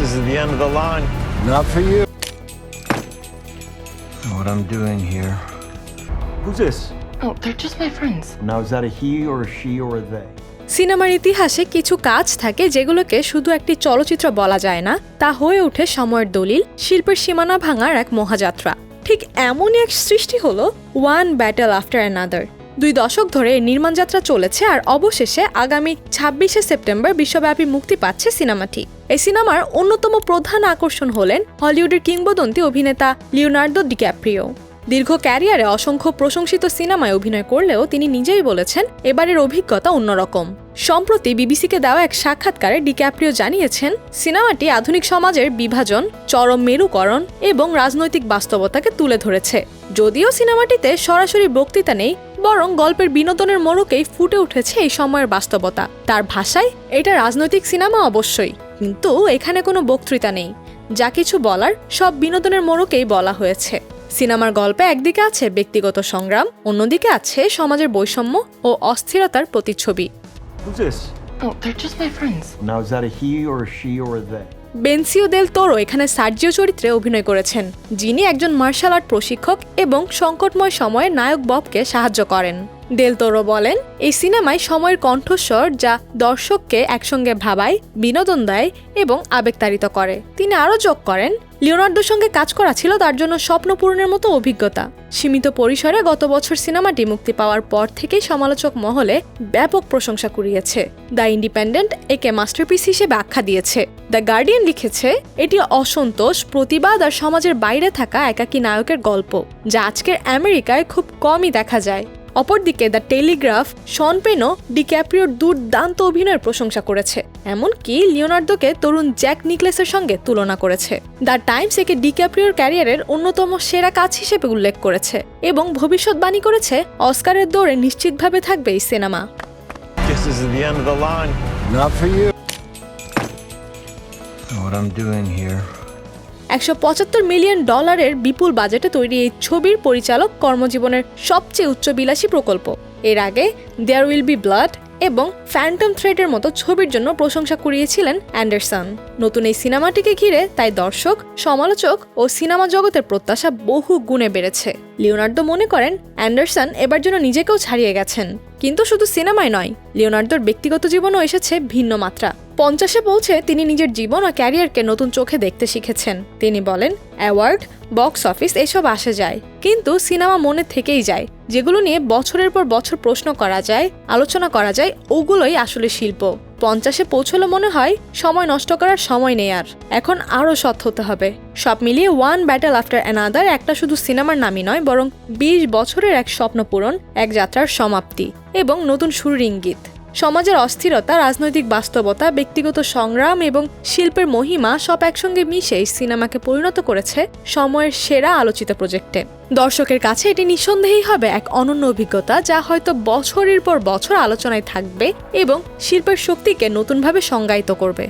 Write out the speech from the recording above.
This is the end of the line. Not for you. What I'm doing here. Who's this? Oh, they're just my friends. Now, is that a he or a she or a they? সিনেমার ইতিহাসে কিছু কাজ থাকে যেগুলোকে শুধু একটি চলচ্চিত্র বলা যায় না, তা হয়ে ওঠে সময়ের দলিল, শিল্পের সীমানা ভাঙার এক মহাযাত্রা। ঠিক এমনই এক সৃষ্টি হলো ওয়ান ব্যাটল আফটার অ্যানাদার। 2 দশক ধরে এই নির্মাণযাত্রা চলেছে আর অবশেষে আগামী 26শে সেপ্টেম্বর বিশ্বব্যাপী মুক্তি পাচ্ছে সিনেমাটি। এই সিনেমার অন্যতম প্রধান আকর্ষণ হলেন হলিউডের কিংবদন্তি অভিনেতা লিওনার্দো ডিক্যাপ্রিও। দীর্ঘ ক্যারিয়ারে অসংখ্য প্রশংসিত সিনেমায় অভিনয় করলেও তিনি নিজেই বলেছেন এবারের অভিজ্ঞতা অন্যরকম। সম্প্রতি বিবিসিকে দেওয়া এক সাক্ষাৎকারে ডিক্যাপ্রিও জানিয়েছেন সিনেমাটি আধুনিক সমাজের বিভাজন, চরম মেরুকরণ এবং রাজনৈতিক বাস্তবতাকে তুলে ধরেছে। যদিও সিনেমাটিতে সরাসরি বক্তৃতা নেই, বরং গল্পের বিনোদনের মোড়কেই ফুটে উঠেছে এই সময়ের বাস্তবতা। তার ভাষায় এটা রাজনৈতিক সিনেমা অবশ্যই, কিন্তু এখানে কোনো বক্তৃতা নেই। যা কিছু বলার সব বিনোদনের মোড়কেই বলা হয়েছে। সিনেমার গল্পে একদিকে আছে ব্যক্তিগত সংগ্রাম, অন্যদিকে আছে সমাজের বৈষম্য ও অস্থিরতার প্রতিচ্ছবি। Who's this? Oh, they're just my friends. Now, is that a he or a she or a they? বেনসিও দেল তোরো এখানে সার্জিও চরিত্রে অভিনয় করেছেন, যিনি একজন মার্শাল আর্ট প্রশিক্ষক এবং সংকটময় সময়ে নায়ক ববকে সাহায্য করেন। দেল তোরো বলেন, এই সিনেমায় সময়ের কণ্ঠস্বর যা দর্শককে একসঙ্গে ভাবায়, বিনোদন দেয় এবং আবেগতাড়িত করে। তিনি আরও যোগ করেন, লিওনার্দোর সঙ্গে কাজ করা ছিল তার জন্য স্বপ্ন পূরণের মতো অভিজ্ঞতা। সীমিত পরিসরে গত বছর সিনেমাটি মুক্তি পাওয়ার পর থেকেই সমালোচক মহলে ব্যাপক প্রশংসা কুড়িয়েছে। দ্য ইন্ডিপেন্ডেন্ট একে মাস্টারপিস হিসেবে আখ্যা দিয়েছে। দ্য গার্ডিয়ান লিখেছে, এটি অসন্তোষ, প্রতিবাদ আর সমাজের বাইরে থাকা একাকী নায়কের গল্প, যা আজকের আমেরিকায় খুব কমই দেখা যায়। অপরদিকে দ্য টেলিগ্রাফ শন পেনও ডিক্যাপ্রিওর দুর্দান্ত অভিনয়ের প্রশংসা করেছে, এমনকি লিওনার্দোকে তরুণ জ্যাক নিকলেসের সঙ্গে তুলনা করেছে। দ্য টাইমস একে ডিক্যাপ্রিওর ক্যারিয়ারের অন্যতম সেরা কাজ হিসেবে উল্লেখ করেছে এবং ভবিষ্যৎবাণী করেছে অস্কারের দৌড়ে নিশ্চিতভাবে থাকবে এই cinema. This is the end of the line. Not for you. What I'm doing here. $175 million বিপুল বাজেটে তৈরি এই ছবির পরিচালক কর্মজীবনের সবচেয়ে উচ্চবিলাসী প্রকল্প। এর আগে দেয়ার উইল বি ব্লাড এবং ফ্যান্টম থ্রেডের মতো ছবির জন্য প্রশংসা কুড়িয়েছিলেন অ্যান্ডারসন। নতুন এই সিনেমাটিকে ঘিরে তাই দর্শক, সমালোচক ও সিনেমা জগতের প্রত্যাশা বহু গুণে বেড়েছে। লিওনার্দো মনে করেন অ্যান্ডারসন এবার জন্য নিজেকেও ছাড়িয়ে গেছেন। কিন্তু শুধু সিনেমায় নয়, লিওনার্দোর ব্যক্তিগত জীবনও এসেছে ভিন্ন মাত্রা। 50-এ পৌঁছে তিনি নিজের জীবন ও ক্যারিয়ারকে নতুন চোখে দেখতে শিখেছেন। তিনি বলেন, অ্যাওয়ার্ড, বক্স অফিস এসব আসে যায়, কিন্তু সিনেমা মনে থেকেই যায়। যেগুলো নিয়ে বছরের পর বছর প্রশ্ন করা যায়, আলোচনা করা যায়, ওগুলোই আসলে শিল্প। 50-এ পৌঁছলো মনে হয় সময় নষ্ট করার সময় নেই আর, এখন আরও সৎ হতে হবে। সব মিলিয়ে ওয়ান ব্যাটল আফটার অ্যানাদার একটা শুধু সিনেমার নামই নয়, বরং 20 বছরের এক স্বপ্ন পূরণ, এক যাত্রার সমাপ্তি এবং নতুন শুরুর ইঙ্গিত। সমাজের অস্থিরতা, রাজনৈতিক বাস্তবতা, ব্যক্তিগত সংগ্রাম এবং শিল্পের মহিমা সব একসঙ্গে মিশে এই সিনেমাকে পরিণত করেছে সময়ের সেরা আলোচিত প্রজেক্টে। দর্শকের কাছে এটি নিঃসন্দেহেই হবে এক অনন্য অভিজ্ঞতা, যা হয়তো বছরের পর বছর আলোচনায় থাকবে এবং শিল্পের শক্তিকে নতুনভাবে সংজ্ঞায়িত করবে।